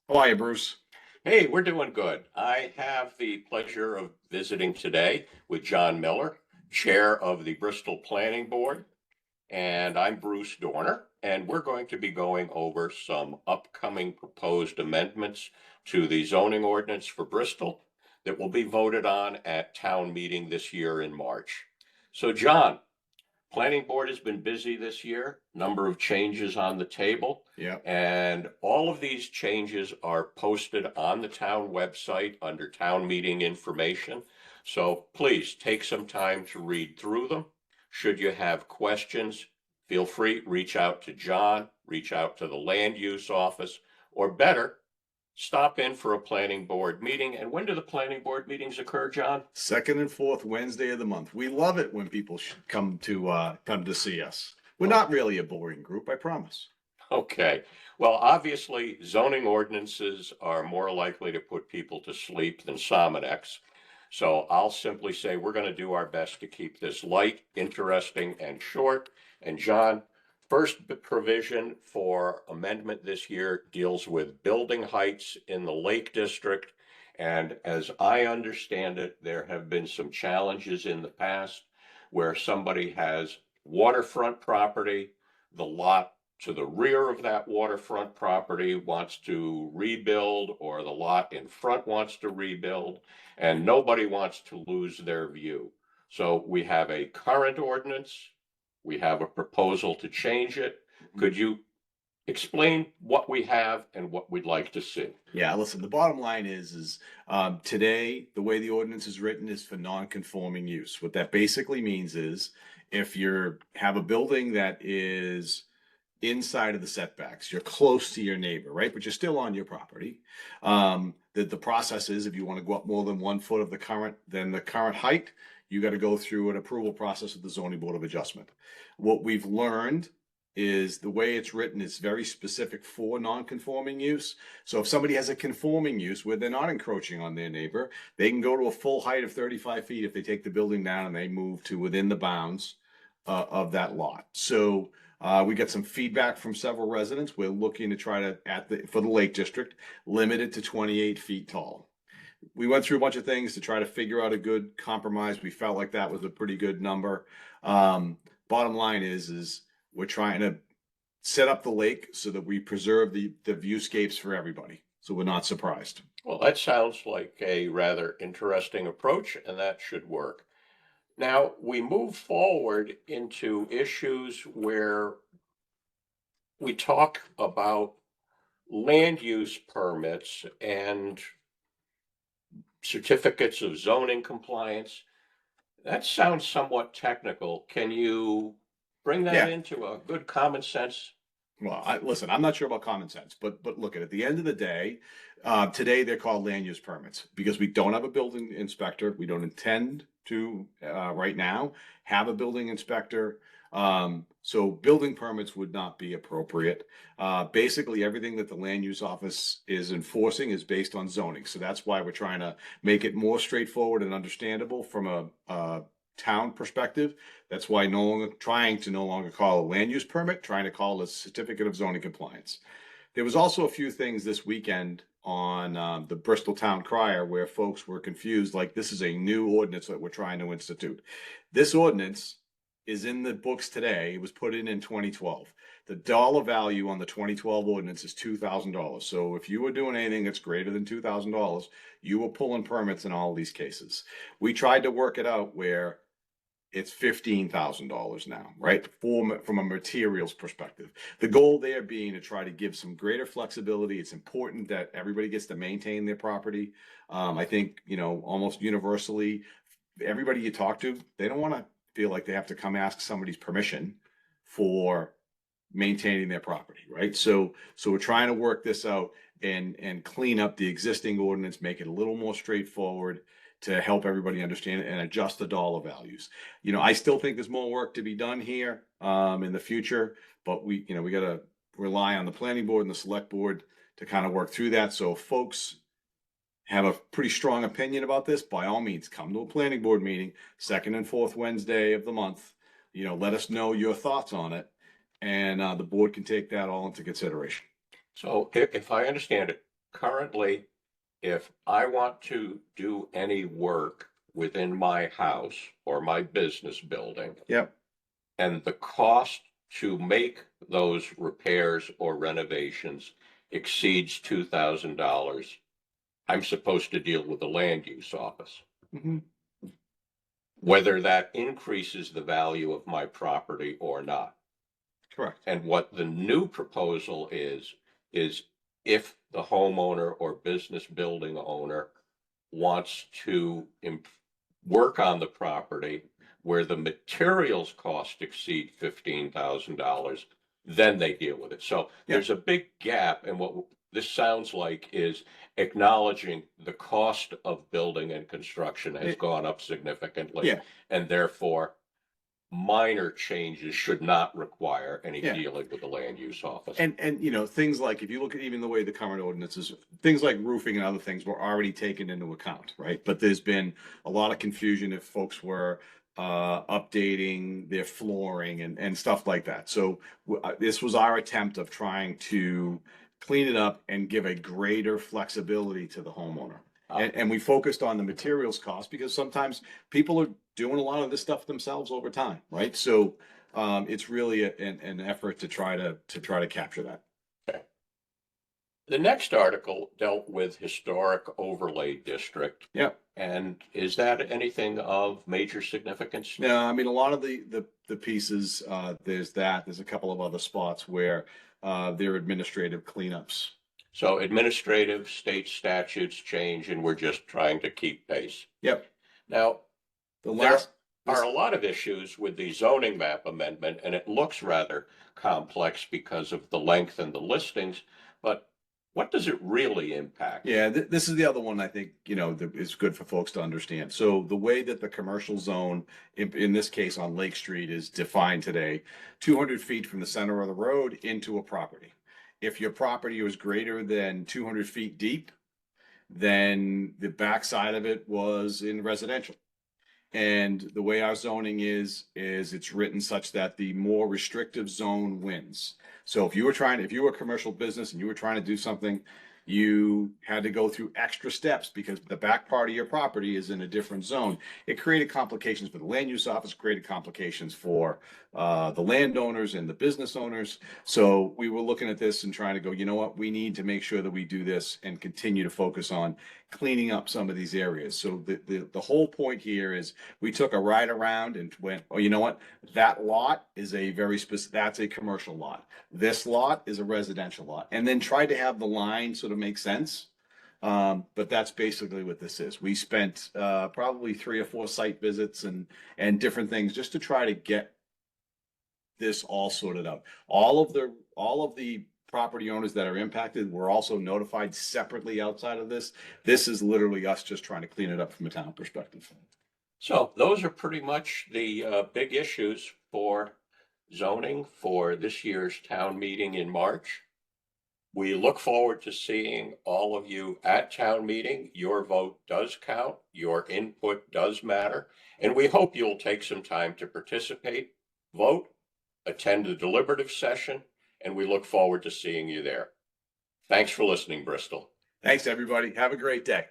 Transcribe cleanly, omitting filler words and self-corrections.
How are you, Bruce? Hey, we're doing good. I have the pleasure of visiting today with John Miller, Chair of the Bristol Planning Board, and I'm Bruce Dorner, and we're going to be going over some upcoming proposed amendments to the zoning ordinance for Bristol that will be voted on at town meeting this year in March. So, John, Planning Board has been busy this year, number of changes on the table. Yeah. And all of these changes are posted on the town website under town meeting information. So please take some time to read through them. Should you have questions, feel free, reach out to John, reach out to the land use office, or better, stop in for a planning board meeting. And when do the planning board meetings occur, John? Second and fourth Wednesday of the month. We love it when people come to see us. We're not really a boring group, I promise. Okay. Well, obviously, zoning ordinances are more likely to put people to sleep than Sominex. So I'll simply say we're going to do our best to keep this light, interesting, and short. And John, first provision for amendment this year deals with building heights in the Lake District. And as I understand it, there have been some challenges in the past where somebody has waterfront property, the lot to the rear of that waterfront property wants to rebuild, or the lot in front wants to rebuild, and nobody wants to lose their view. So we have a current ordinance, we have a proposal to change it. Could you explain what we have and what we'd like to see? Yeah, listen, the bottom line is today, the way the ordinance is written is for non-conforming use. What that basically means is if you have a building that is inside of the setbacks, you're close to your neighbor, right? But you're still on your property. The process is if you want to go up more than 1 foot of the current height, you got to go through an approval process with the zoning board of adjustment. What we've learned is the way it's written is very specific for non-conforming use. So if somebody has a conforming use where they're not encroaching on their neighbor, they can go to a full height of 35 feet if they take the building down and they move to within the bounds of that lot. So we get some feedback from several residents. We're looking to try to, for the Lake District, limit it to 28 feet tall. We went through a bunch of things to try to figure out a good compromise. We felt like that was a pretty good number. Bottom line is we're trying to set up the lake so that we preserve the viewscapes for everybody. So we're not surprised. Well, that sounds like a rather interesting approach, and that should work. Now, we move forward into issues where we talk about land use permits and certificates of zoning compliance. That sounds somewhat technical. Can you bring that Yeah. into a good common sense? Well, listen, I'm not sure about common sense, but look at the end of the day, today they're called land use permits because we don't have a building inspector. We don't intend to right now have a building inspector. So building permits would not be appropriate. Basically, everything that the land use office is enforcing is based on zoning. So that's why we're trying to make it more straightforward and understandable from a town perspective. That's why no longer call a land use permit, trying to call a certificate of zoning compliance. There was also a few things this weekend on the Bristol Town Crier where folks were confused, like this is a new ordinance that we're trying to institute. This ordinance is in the books today. It was put in 2012. The dollar value on the 2012 ordinance is $2,000. So if you were doing anything that's greater than $2,000, you were pulling permits in all of these cases. We tried to work it out where it's $15,000 now, right? From a materials perspective. The goal there being to try to give some greater flexibility. It's important that everybody gets to maintain their property. I think, almost universally, everybody you talk to, they don't want to feel like they have to come ask somebody's permission for maintaining their property, right? So we're trying to work this out and clean up the existing ordinance, make it a little more straightforward to help everybody understand it and adjust the dollar values. I still think there's more work to be done here in the future, but we got to rely on the planning board and the select board to kind of work through that. So if folks have a pretty strong opinion about this, by all means, come to a planning board meeting, second and fourth Wednesday of the month. Let us know your thoughts on it, and the board can take that all into consideration. So if I understand it, currently, if I want to do any work within my house or my business building, Yep. and the cost to make those repairs or renovations exceeds $2,000, I'm supposed to deal with the land use office. Mhm. Whether that increases the value of my property or not. Correct. And what the new proposal is if the homeowner or business building owner wants to work on the property where the materials cost exceed $15,000, then they deal with it. So Yeah. there's a big gap, and what this sounds like is acknowledging the cost of building and construction has gone up significantly, Yeah. and therefore minor changes should not require any Yeah. dealing with the land use office. And you know, things like, if you look at even the way the current ordinances, things like roofing and other things were already taken into account, right? But there's been a lot of confusion if folks were updating their flooring and stuff like that. So this was our attempt of trying to clean it up and give a greater flexibility to the homeowner. And we focused on the materials cost because sometimes people are doing a lot of this stuff themselves over time, right? So it's really an effort to try to capture that. Okay. The next article dealt with historic overlay district. Yeah. And is that anything of major significance? No, I mean, a lot of the pieces, there's a couple of other spots where there are administrative cleanups. So administrative state statutes change and we're just trying to keep pace. Yep. Now, The there last, are a lot of issues with the zoning map amendment, and it looks rather complex because of the length and the listings, but what does it really impact? yeah, this is the other one I think, you know, that is good for folks to understand. So the way that the commercial zone, in this case on Lake Street, is defined today, 200 feet from the center of the road into a property. If your property was greater than 200 feet deep, then the backside of it was in residential. And the way our zoning is it's written such that the more restrictive zone wins. So if you were a commercial business and you were trying to do something, you had to go through extra steps because the back part of your property is in a different zone. It created complications for the land use office, created complications for the landowners and the business owners. So we were looking at this and trying to go, you know what, we need to make sure that we do this and continue to focus on cleaning up some of these areas. So the whole point here is we took a ride around and went, oh, you know what, that lot is a very specific, that's a commercial lot. This lot is a residential lot, and then tried to have the line sort of make sense. But that's basically what this is. We spent probably 3 or 4 site visits and different things just to try to get this all sorted out. All of the property owners that are impacted were also notified separately outside of this. This is literally us just trying to clean it up from a town perspective. So those are pretty much the big issues for zoning for this year's town meeting in March. We look forward to seeing all of you at town meeting. Your vote does count. Your input does matter. And we hope you'll take some time to participate, vote, attend the deliberative session, and we look forward to seeing you there. Thanks for listening, Bristol. Thanks, everybody. Have a great day.